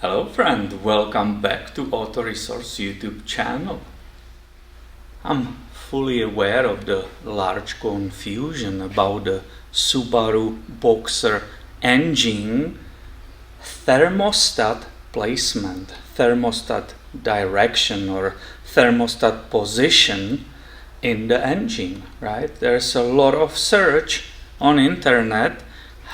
Hello friend, welcome back to Auto Resource YouTube channel. I'm fully aware of the large confusion about the Subaru Boxer engine thermostat placement, thermostat direction or thermostat position in the engine, right? There's a lot of search on internet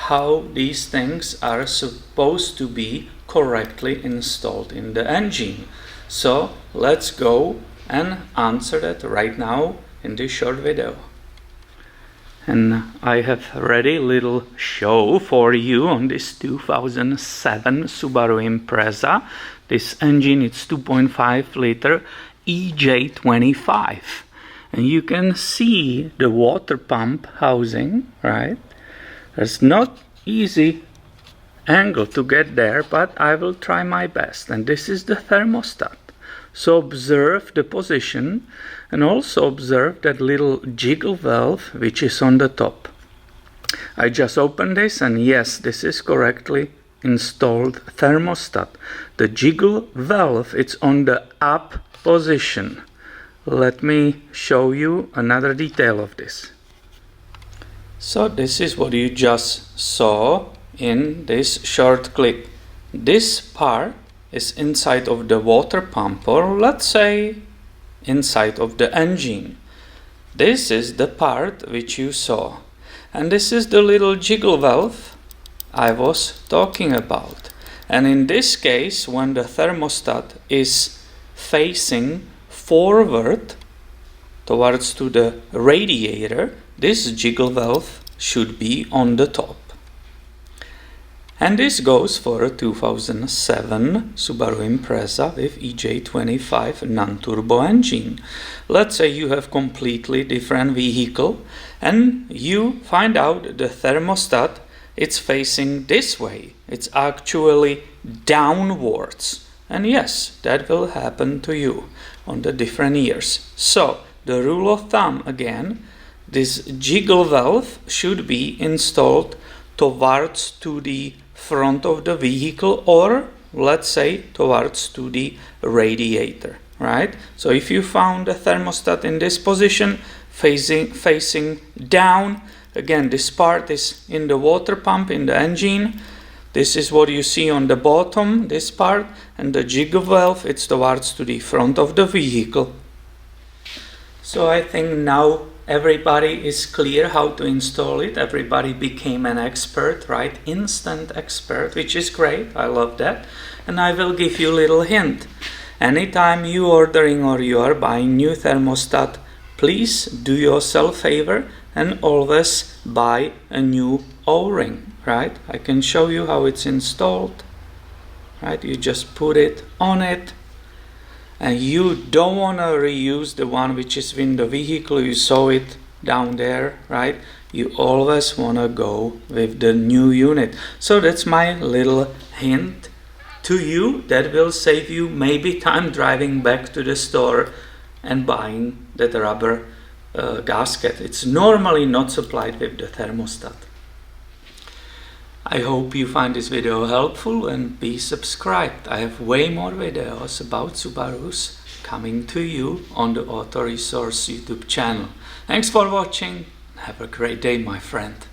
how these things are supposed to be correctly installed in the engine. So let's go and answer that right now in this short video. And I have ready little show for you on this 2007 Subaru Impreza. This engine is 2.5 liter EJ25. And you can see the water pump housing, right? It's not easy angle to get there, but I will try my best. And this is the thermostat. So observe the position and also observe that little jiggle valve which is on the top. I just opened this and yes, this is correctly installed thermostat. The jiggle valve, it's on the up position. Let me show you another detail of this. So this is what you just saw in this short clip. This part is inside of the water pump, or let's say inside of the engine. This is the part which you saw, and this is the little jiggle valve I was talking about. And in this case, when the thermostat is facing forward towards to the radiator, this jiggle valve should be on the top. And this goes for a 2007 Subaru Impreza with EJ25 non-turbo engine. Let's say you have completely different vehicle and you find out the thermostat it's facing this way. It's actually downwards. And yes, that will happen to you on the different years. So the rule of thumb again, this jiggle valve should be installed towards to the front of the vehicle, or let's say towards to the radiator, right? So if you found the thermostat in this position facing down, again this part is in the water pump in the engine. This is what you see on the bottom, this part, and the jiggle valve it's towards to the front of the vehicle. So I think now everybody is clear how to install it. Everybody became an expert, right? Instant expert, which is great. I love that. And I will give you a little hint. Anytime you ordering or you are buying new thermostat, please do yourself a favor and always buy a new O-ring, right? I can show you how it's installed, right? You just put it on it. And you don't want to reuse the one which is in the vehicle. You saw it down there, right? You always want to go with the new unit. So that's my little hint to you that will save you maybe time driving back to the store and buying that rubber gasket. It's normally not supplied with the thermostat. I hope you find this video helpful and be subscribed. I have way more videos about Subarus coming to you on the Auto Resource YouTube channel. Thanks for watching. Have a great day, my friend.